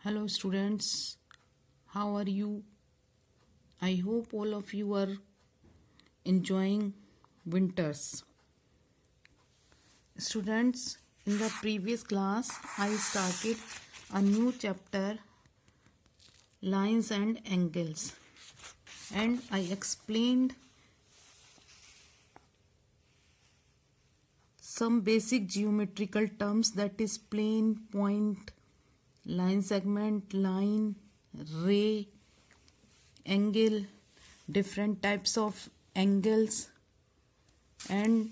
Hello students, how are you? I hope all of you are enjoying winters. Students, in the previous class I started a new chapter, lines and angles, and I explained some basic geometrical terms, that is plane, point, line segment, line, ray, angle, different types of angles, and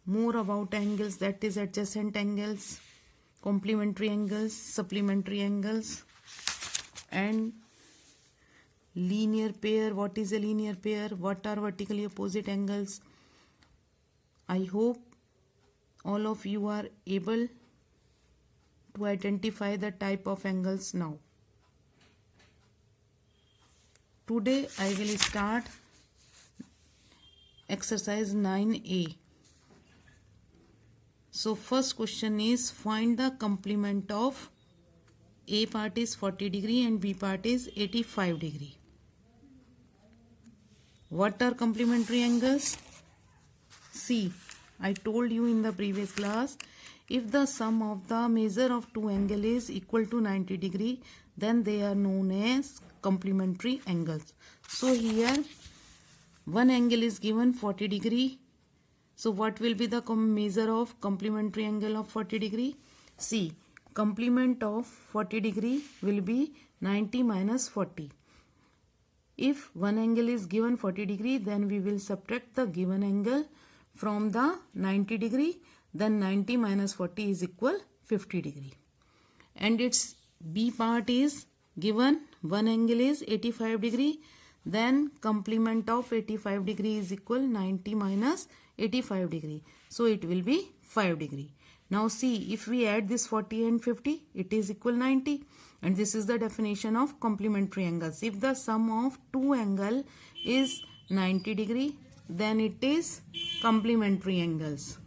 more about angles, that is adjacent angles, complementary angles, supplementary angles, and linear pair. What is a linear pair? What are vertically opposite angles? I hope all of you are able to identify the type of angles now. Today I will start exercise 9a. So first question is, find the complement of A part is 40 degree and B part is 85 degree. What are complementary angles? See, I told you in the previous class, if the sum of the measure of two angles is equal to 90 degree, then they are known as complementary angles. So here one angle is given 40 degree. So what will be the measure of complementary angle of 40 degree? See, complement of 40 degree will be 90 minus 40. If one angle is given 40 degree, then we will subtract the given angle from the 90 degree, then 90 minus 40 is equal 50 degree. And its B part is given, one angle is 85 degree, then complement of 85 degree is equal 90 minus 85 degree. So it will be 5 degree. Now see, if we add this 40 and 50, it is equal 90. And this is the definition of complementary angles. If the sum of two angle is 90 degree, then it is complementary angles.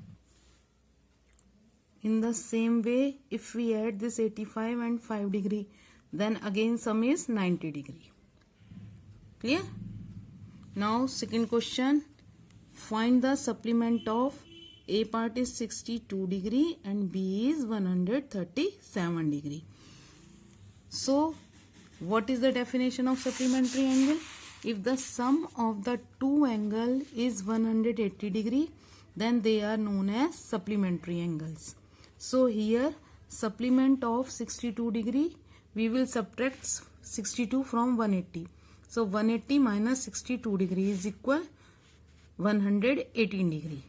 In the same way, if we add this 85 and 5 degree, then again sum is 90 degree. Clear? Now second question, find the supplement of A part is 62 degree and B is 137 degree. So what is the definition of supplementary angle? If the sum of the two angle is 180 degree, then they are known as supplementary angles. So here supplement of 62 degree, we will subtract 62 from 180. So 180 minus 62 degree is equal 118 degree.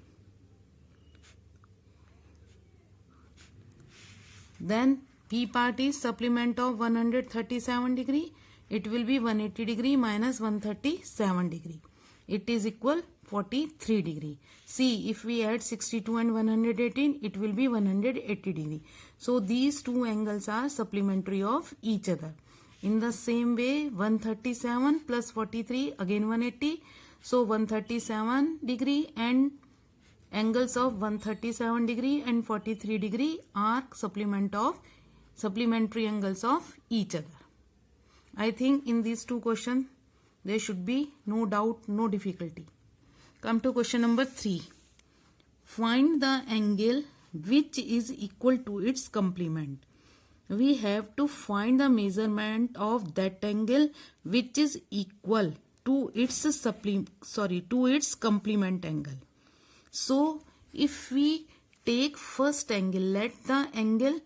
Then B part is supplement of 137 degree. It will be 180 degree minus 137 degree. It is equal 43 degree. See, if we add 62 and 118, it will be 180 degree. So these two angles are supplementary of each other. In the same way, 137 plus 43, again 180. So 137 degree and angles of 137 degree and 43 degree are supplementary angles of each other. I think in these two questions there should be no doubt, no difficulty. Come to question number 3. Find the angle which is equal to its complement. We have to find the measurement of that angle which is equal to its complement angle. So if we take first angle, let the angle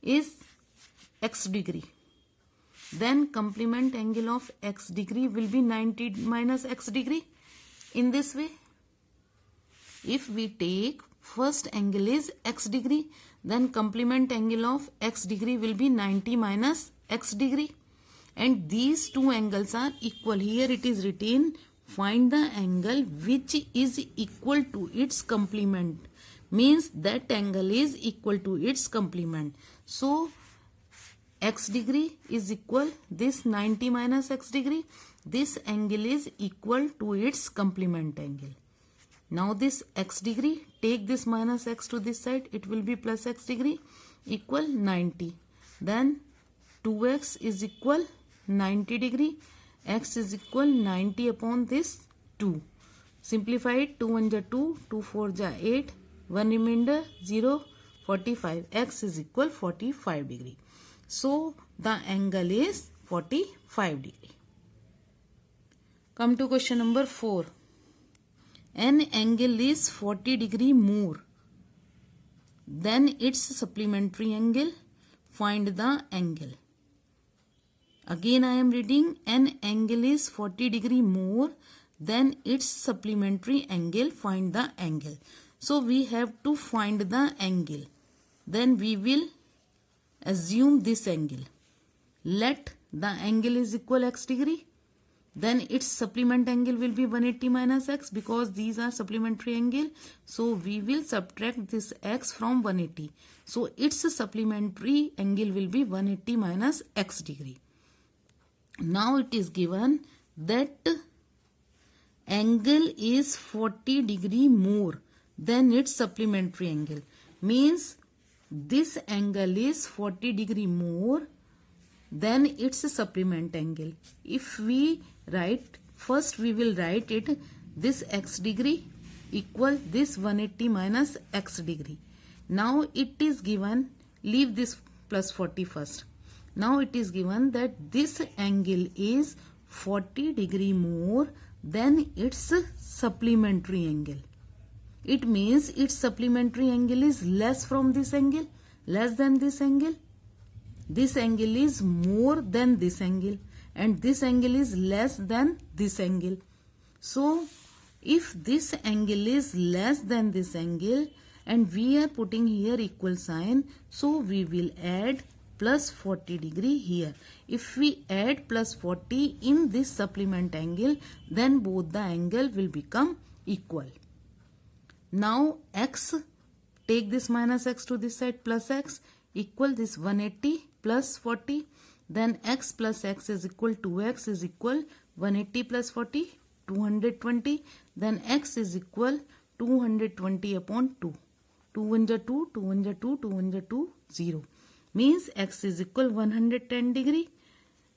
is x degree, then complement angle of x degree will be 90 minus x degree. In this way, if we take first angle is x degree, then complement angle of x degree will be 90 minus x degree. And these two angles are equal. Here it is written, find the angle which is equal to its complement. Means that angle is equal to its complement. So x degree is equal this 90 minus x degree. This angle is equal to its complement angle. Now this x degree, take this minus x to this side, it will be plus x degree equal 90. Then 2x is equal 90 degree, x is equal 90 upon this 2. Simplify it, 2 1 ja 2, 2 4 ja 8, 1 remainder 0, 45. X is equal 45 degree. So the angle is 45 degree. Come to question number 4. An angle is 40 degree more than its supplementary angle. Find the angle. Again I am reading, an angle is 40 degree more than its supplementary angle. Find the angle. So we have to find the angle. Then we will assume this angle. Let the angle is equal x degree. Then its supplement angle will be 180 minus x, because these are supplementary angle. So we will subtract this x from 180. So its supplementary angle will be 180 minus x degree. Now it is given that angle is 40 degree more than its supplementary angle. Means this angle is 40 degree more than its supplement angle. If we write, first we will write it, this x degree equal this 180 minus x degree. Now it is given, leave this plus 40 first. Now it is given that this angle is 40 degree more than its supplementary angle. It means its supplementary angle is less from this angle, less than this angle. This angle is more than this angle, and this angle is less than this angle. So if this angle is less than this angle and we are putting here equal sign, so we will add plus 40 degree here. If we add plus 40 in this supplement angle, then both the angle will become equal. Now x, take this minus x to this side, plus x equal this 180 plus 40. Then x plus x is equal to 2x is equal 180 plus 40, 220. Then x is equal 220 upon 2. 2 1 ja 2, 2 1 ja 2, 2 1 ja 2, 0. Means x is equal 110 degree.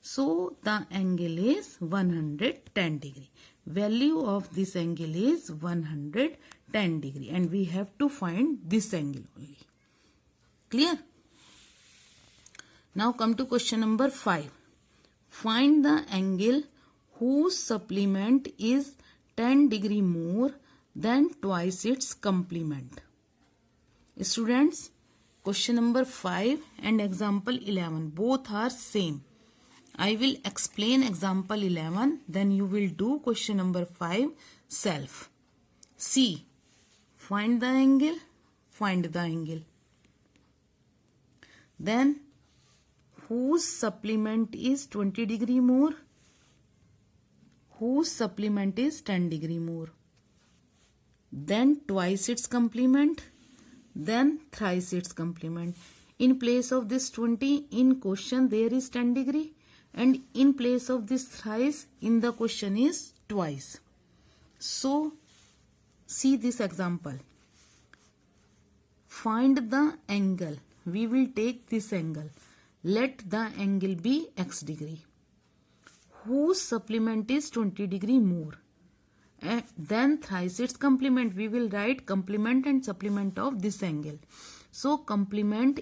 So the angle is 110 degree. Value of this angle is 110 degree. And we have to find this angle only. Clear? Now come to question number 5. Find the angle whose supplement is 10 degree more than twice its complement. Students, question number 5 and example 11 both are same. I will explain example 11, then you will do question number 5 self. See, find the angle, find the angle. Then whose supplement is 20 degree more? Whose supplement is 10 degree more? Then twice its complement, then thrice its complement. In place of this 20 in question there is 10 degree, and in place of this thrice in the question is twice. So see this example. Find the angle. We will take this angle. Let the angle be x degree. Whose supplement is 20 degree more? And then thrice its complement. We will write complement and supplement of this angle. So complement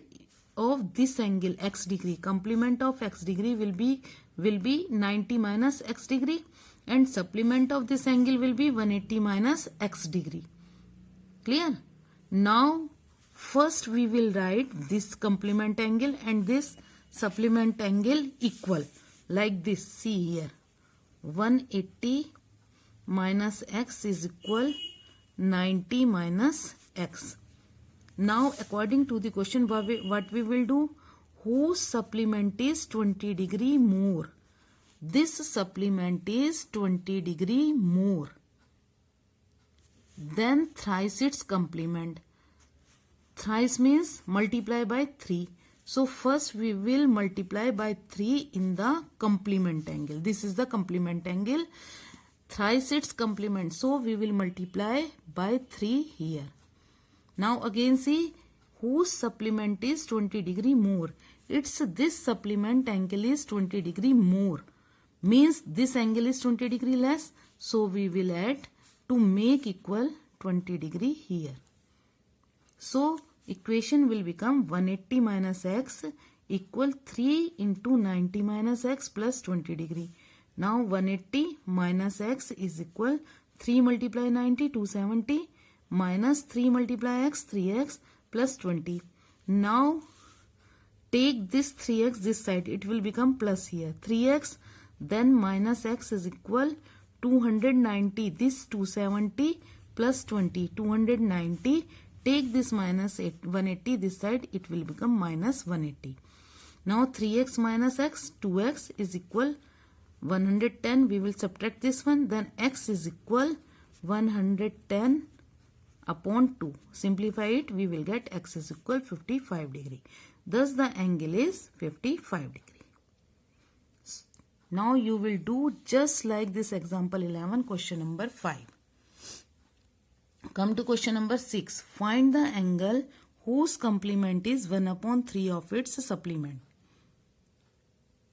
of this angle x degree, complement of x degree will be 90 minus x degree, and supplement of this angle will be 180 minus x degree. Clear? Now first we will write this complement angle and this supplement angle equal, like this. See here, 180 minus x is equal 90 minus x. Now according to the question, what we will do? Whose supplement is 20 degree more? This supplement is 20 degree more. Then thrice its complement. Thrice means multiply by 3. So first we will multiply by 3 in the complement angle. This is the complement angle. thrice its complement. So we will multiply by 3 here. Now again see whose supplement is 20 degree more. It's this supplement angle is 20 degree more. Means this angle is 20 degree less. So we will add to make equal 20 degree here. So equation will become 180 minus x equal 3 into 90 minus x plus 20 degree. Now 180 minus x is equal 3 multiply 90 270 minus 3 multiply x 3x plus 20. Now take this 3x this side, it will become plus here 3x, then minus x is equal 290, this 270 plus 20 290. Take this minus 180 this side, it will become minus 180. Now 3x minus x 2x is equal 110. We will subtract this one, then x is equal 110 upon 2. Simplify it, we will get x is equal 55 degree. Thus the angle is 55 degree. Now you will do just like this example 11, question number 5. Come to question number 6. Find the angle whose complement is 1 upon 3 of its supplement.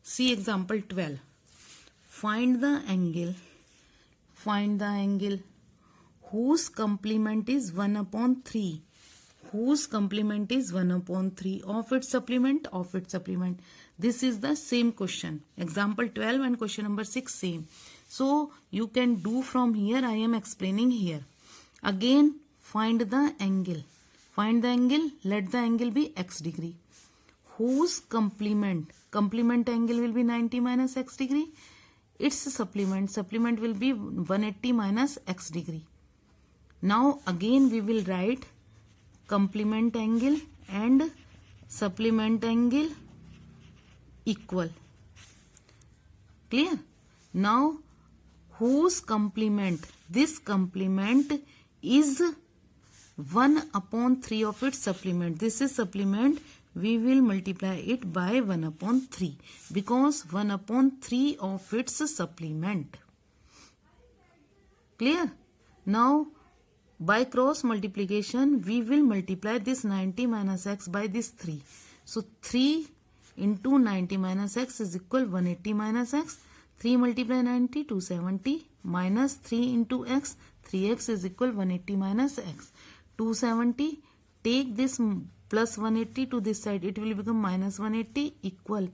See example 12. Find the angle whose complement is 1 upon 3. Whose complement is 1 upon 3 of its supplement, This is the same question. Example 12 and question number 6 same. So you can do from here, I am explaining here. Again find the angle. Let the angle be x degree. Whose complement angle will be 90 minus x degree. Its supplement will be 180 minus x degree. Now again we will write complement angle and supplement angle equal. Clear? Now whose complement, this complement is 1 upon 3 of its supplement. This is supplement, we will multiply it by 1 upon 3 because 1 upon 3 of its supplement. Clear? Now by cross multiplication we will multiply this 90 minus x by this 3. So 3 into 90 minus x is equal 180 minus x. 3 multiply 90 270 minus 3 into x, 3x is equal 180 minus x. 270, take this plus 180 to this side, it will become minus 180 equal.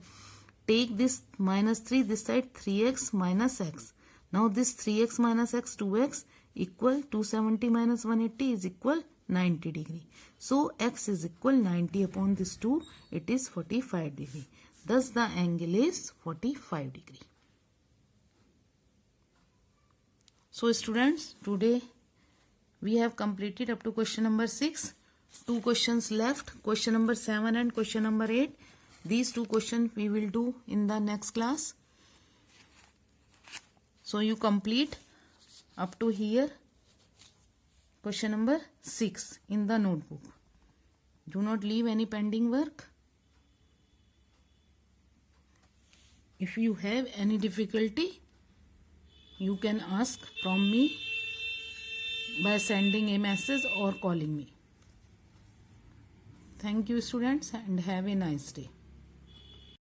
Take this minus 3 this side, 3x minus x. Now this 3x minus x 2x equal 270 minus 180 is equal 90 degree. So x is equal 90 upon this 2, it is 45 degree. Thus the angle is 45 degree. So students, today we have completed up to question number 6. 2 questions left, question number 7 and question number 8. These 2 questions we will do in the next class. So you complete up to here question number 6 in the notebook. Do not leave any pending work. If you have any difficulty, you can ask from me by sending a message or calling me. Thank you students and have a nice day.